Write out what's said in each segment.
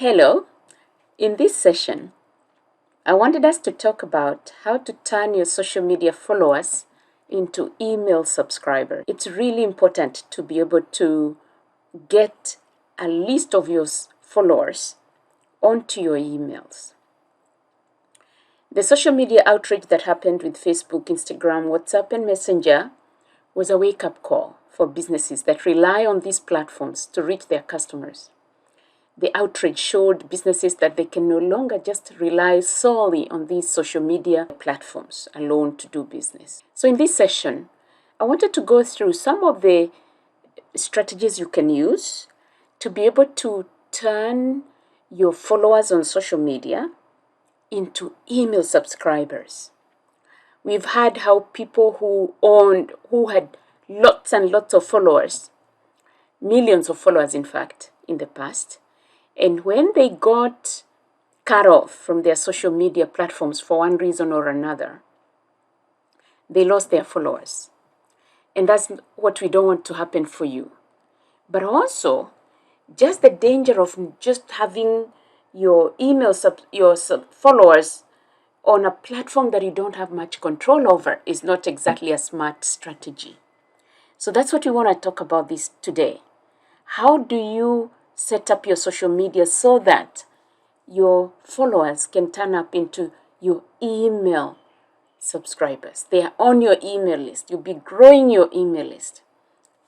Hello, in this session, I wanted us to talk about how to turn your social media followers into email subscribers. It's really important to be able to get a list of your followers onto your emails. The social media outrage that happened with Facebook, Instagram, WhatsApp, and Messenger was a wake-up call for businesses that rely on these platforms to reach their customers. The outrage showed businesses that they can no longer just rely solely on these social media platforms alone to do business. So in this session, I wanted to go through some of the strategies you can use to be able to turn your followers on social media into email subscribers. We've had how people who had lots and lots of followers, millions of followers in fact, in the past, and when they got cut off from their social media platforms for one reason or another, they lost their followers. And that's what we don't want to happen for you. But also, just the danger of just having your followers on a platform that you don't have much control over is not exactly a smart strategy. So that's what we want to talk about this today. How do you set up your social media so that your followers can turn up into your email subscribers? They are on your email list. You'll be growing your email list.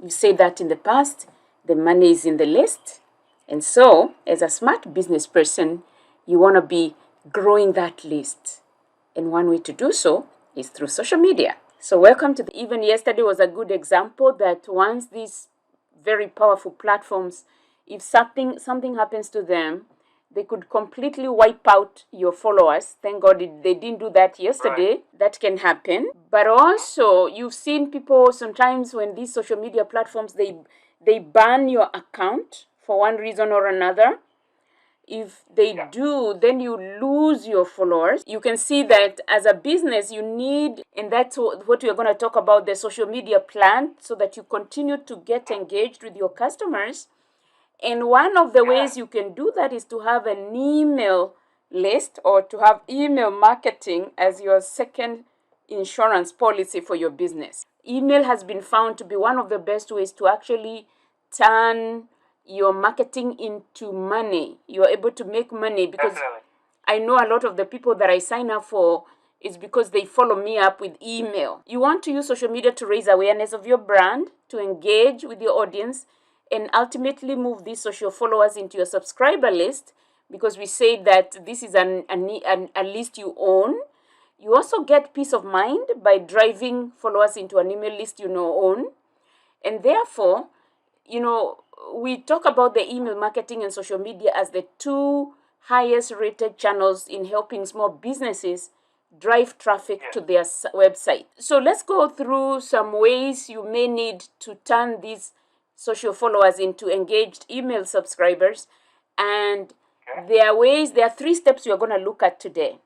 You said that in the past, the money is in the list. And so, as a smart business person, you want to be growing that list. And one way to do so is through social media. So welcome to even yesterday was a good example that once these very powerful platforms, if something happens to them, they could completely wipe out your followers. Thank God they didn't do that yesterday. Right. That can happen. But also, you've seen people sometimes when these social media platforms, they ban your account for one reason or another. If they do, then you lose your followers. You can see that as a business, you need, and that's what we're going to talk about, the social media plan, so that you continue to get engaged with your customers. And one of the ways you can do that is to have an email list or to have email marketing as your second insurance policy for your business. Email has been found to be one of the best ways to actually turn your marketing into money. You're able to make money because I know a lot of the people that I sign up for is because they follow me up with email. You want to use social media to raise awareness of your brand, to engage with your audience, and ultimately move these social followers into your subscriber list, because we say that this is a list you own. You also get peace of mind by driving followers into an email list you own. And therefore, we talk about the email marketing and social media as the two highest rated channels in helping small businesses drive traffic to their website. So let's go through some ways you may need to turn these social followers into engaged email subscribers. And there are 3 steps you're going to look at today.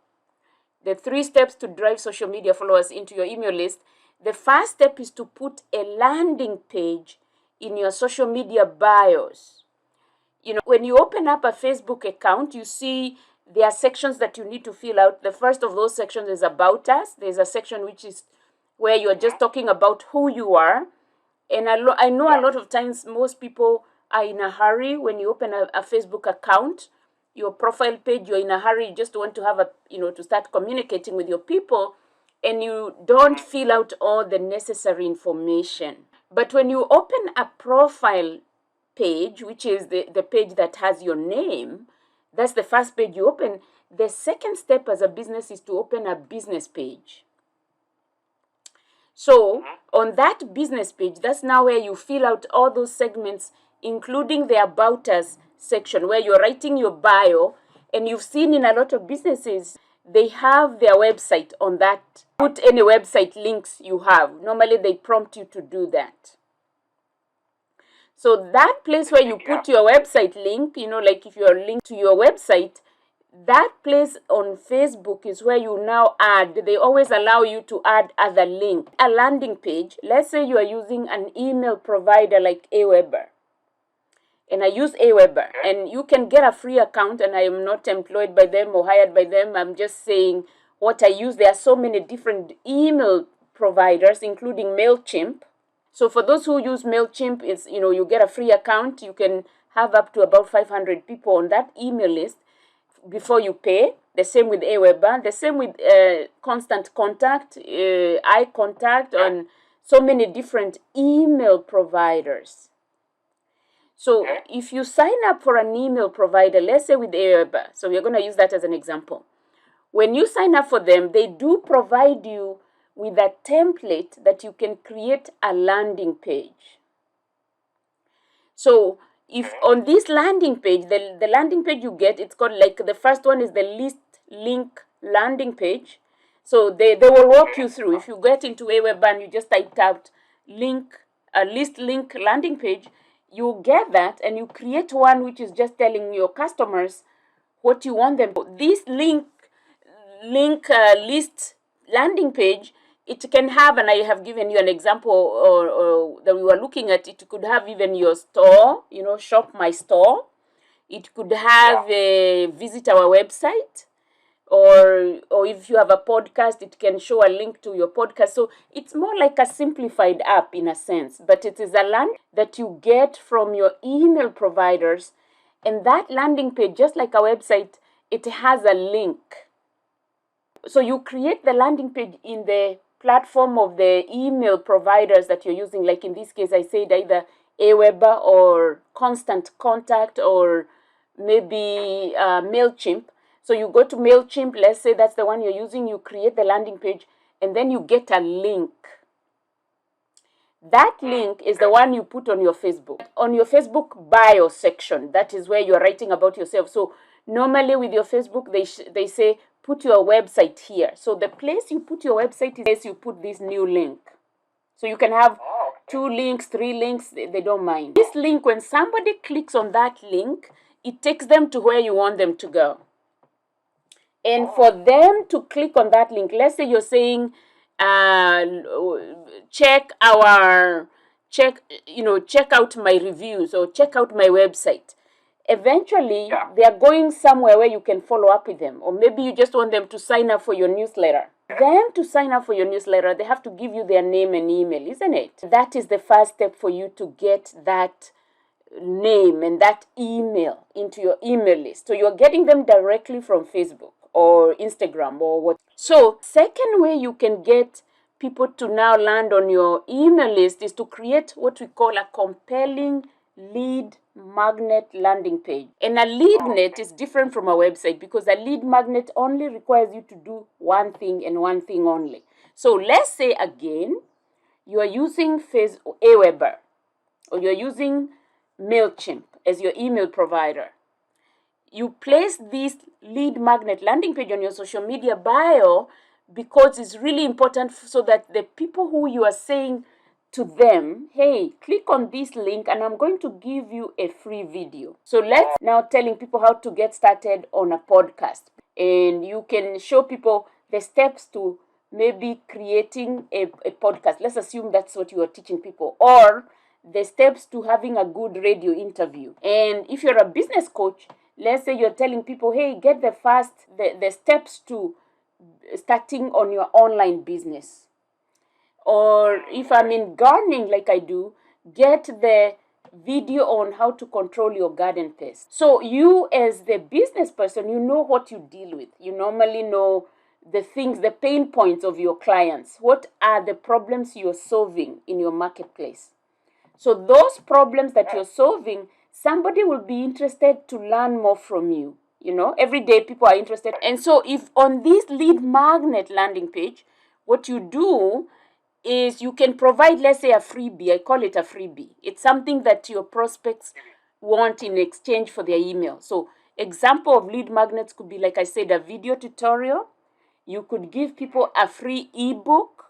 The 3 steps to drive social media followers into your email list. The first step is to put a landing page in your social media bios. When you open up a Facebook account, you see there are sections that you need to fill out. The first of those sections is About Us. There's a section which is where you're just talking about who you are. And I know a lot of times most people are in a hurry. When you open a Facebook account, your profile page, you're in a hurry. You just want to have to start communicating with your people, and you don't fill out all the necessary information. But when you open a profile page, which is the page that has your name, that's the first page you open. The second step as a business is to open a business page. So on that business page, that's now where you fill out all those segments, including the About Us section, where you're writing your bio. And you've seen in a lot of businesses, they have their website on that. Put any website links you have. Normally, they prompt you to do that. So that place where you put your website link, like if you're linked to your website, that place on Facebook is where you now add. They always allow you to add other links. A landing page, let's say you are using an email provider like Aweber. and I use Aweber, and you can get a free account, and I am not employed by them or hired by them. I'm just saying what I use. There are so many different email providers, including MailChimp. So for those who use MailChimp, it's, you get a free account. You can have up to about 500 people on that email list before you pay. The same with Aweber. The same with Constant Contact, iContact, and so many different email providers. So if you sign up for an email provider, let's say with Aweber, so we're going to use that as an example. When you sign up for them, they do provide you with a template that you can create a landing page. So if on this landing page, the landing page you get, it's called, like, the first one is the list link landing page. So they will walk you through. If you get into Aweber and you just typed out list link landing page, you get that, and you create one which is just telling your customers what you want them to. This list landing page, it can have, and I have given you an example or that we were looking at, it could have even your store, shop my store. It could have a visit our website, or if you have a podcast, it can show a link to your podcast. So it's more like a simplified app in a sense, but it is a landing that you get from your email providers. And that landing page, just like a website, it has a link. So you create the landing page in the platform of the email providers that you're using. Like in this case, I said either Aweber or Constant Contact or maybe MailChimp. So you go to MailChimp, let's say that's the one you're using, you create the landing page, and then you get a link. That link is the one you put on your Facebook. On your Facebook bio section, that is where you're writing about yourself. So normally with your Facebook, they say, put your website here. So the place you put your website is you put this new link. So you can have 2 links, 3 links, they don't mind. This link, when somebody clicks on that link, it takes them to where you want them to go. And for them to click on that link, let's say you're saying, check out my reviews or check out my website. Eventually, they are going somewhere where you can follow up with them. Or maybe you just want them to sign up for your newsletter. Them to sign up for your newsletter, they have to give you their name and email, isn't it? That is the first step for you to get that name and that email into your email list. So you're getting them directly from Facebook or Instagram or what. So second way you can get people to now land on your email list is to create what we call a compelling lead magnet landing page. And a lead magnet is different from a website because a lead magnet only requires you to do one thing and one thing only. So let's say again, you are using Aweber or you're using MailChimp as your email provider. You place this lead magnet landing page on your social media bio because it's really important so that the people who you are saying to them, hey, click on this link and I'm going to give you a free video. So let's now telling people how to get started on a podcast. And you can show people the steps to maybe creating a podcast. Let's assume that's what you are teaching people. Or the steps to having a good radio interview. And if you're a business coach, let's say you're telling people, hey, get the steps to starting on your online business. Or if I'm in gardening like I do, get the video on how to control your garden pests. So you as the business person, you know what you deal with. You normally know the things, the pain points of your clients. What are the problems you're solving in your marketplace? So those problems that you're solving, somebody will be interested to learn more from you. Every day people are interested. And so if on this lead magnet landing page, what you do is you can provide, let's say, a freebie. I call it a freebie. It's something that your prospects want in exchange for their email. So example of lead magnets could be, like I said, a video tutorial. You could give people a free ebook.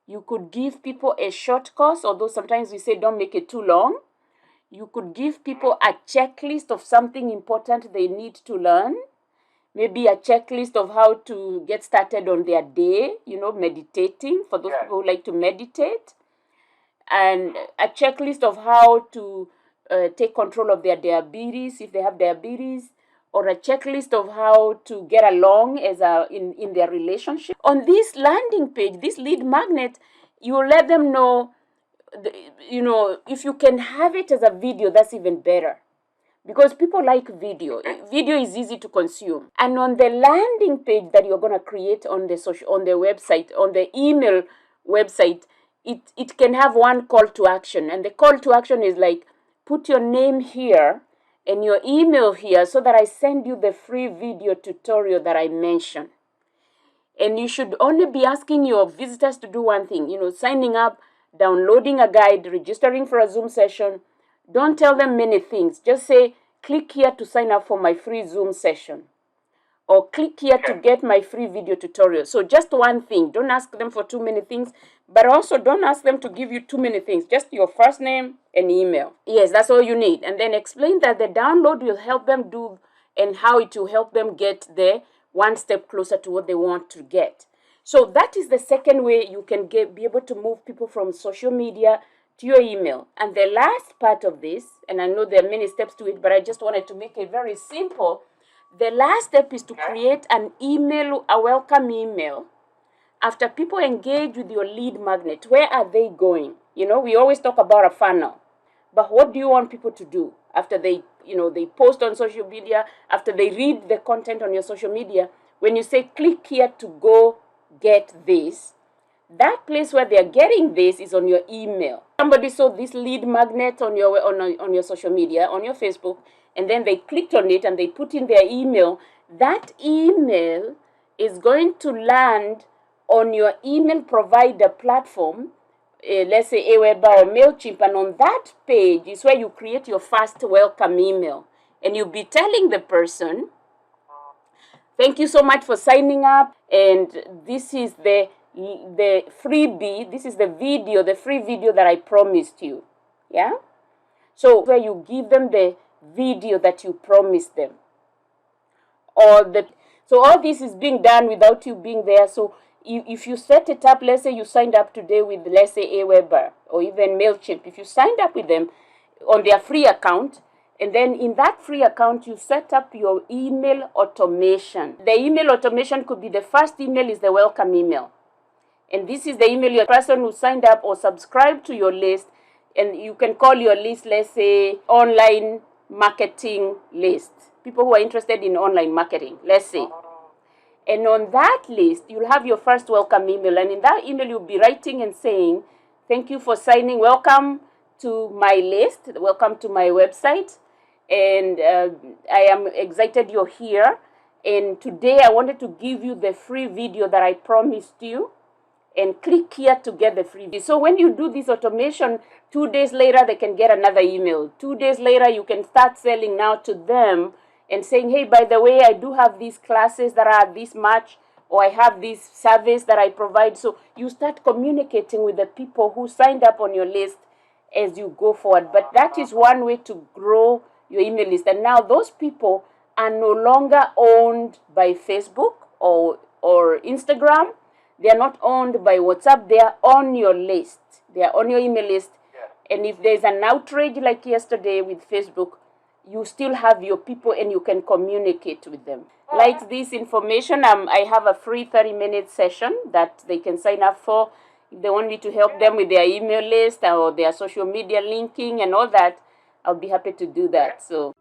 You could give people a short course, although sometimes we say don't make it too long. You could give people a checklist of something important they need to learn. Maybe a checklist of how to get started on their day, meditating, for those people who like to meditate. And a checklist of how to take control of their diabetes if they have diabetes, or a checklist of how to get along as in their relationship. On this landing page, this lead magnet, you let them know, if you can have it as a video, that's even better. Because people like video. Video is easy to consume. And on the landing page that you're going to create on the website, on the email website, it can have one call to action. And the call to action is like, put your name here and your email here so that I send you the free video tutorial that I mentioned. And you should only be asking your visitors to do one thing, signing up, downloading a guide, registering for a Zoom session. Don't tell them many things. Just say, click here to sign up for my free Zoom session. Or click here to get my free video tutorial. So just one thing. Don't ask them for too many things. But also don't ask them to give you too many things. Just your first name and email. Yes, that's all you need. And then explain that the download will help them do and how it will help them get there one step closer to what they want to get. So that is the second way you can be able to move people from social media to your email. And the last part of this, and I know there are many steps to it, but I just wanted to make it very simple. The last step is to create an email, a welcome email. After people engage with your lead magnet, where are they going? We always talk about a funnel. But what do you want people to do after they post on social media, after they read the content on your social media? When you say click here to go get this, that place where they're getting this is on your email. Somebody saw this lead magnet on your social media, on your Facebook, and then they clicked on it and they put in their email. That email is going to land on your email provider platform, let's say Aweber or MailChimp, and on that page is where you create your first welcome email. And you'll be telling the person, thank you so much for signing up, and this is the freebie, this is the free video that I promised you. Yeah? So where you give them the video that you promised them. So all this is being done without you being there. So if you set it up, let's say you signed up today with, let's say, Aweber or even MailChimp. If you signed up with them on their free account, and then in that free account, you set up your email automation. The email automation could be, the first email is the welcome email. And this is the email your person who signed up or subscribed to your list. And you can call your list, let's say, online marketing list. People who are interested in online marketing, let's say. And on that list, you'll have your first welcome email. And in that email, you'll be writing and saying, thank you for signing. Welcome to my list. Welcome to my website. And I am excited you're here. And today I wanted to give you the free video that I promised you. And click here to get the freebie. So when you do this automation, 2 days later, they can get another email. 2 days later, you can start selling now to them and saying, hey, by the way, I do have these classes that are this much, or I have this service that I provide. So you start communicating with the people who signed up on your list as you go forward. But that is one way to grow your email list. And now those people are no longer owned by Facebook or Instagram. They are not owned by WhatsApp. They are on your list. They are on your email list. Yeah. And if there's an outrage like yesterday with Facebook, you still have your people and you can communicate with them. Like this information, I have a free 30-minute session that they can sign up for. If they want me to help them with their email list or their social media linking and all that, I'll be happy to do that. So.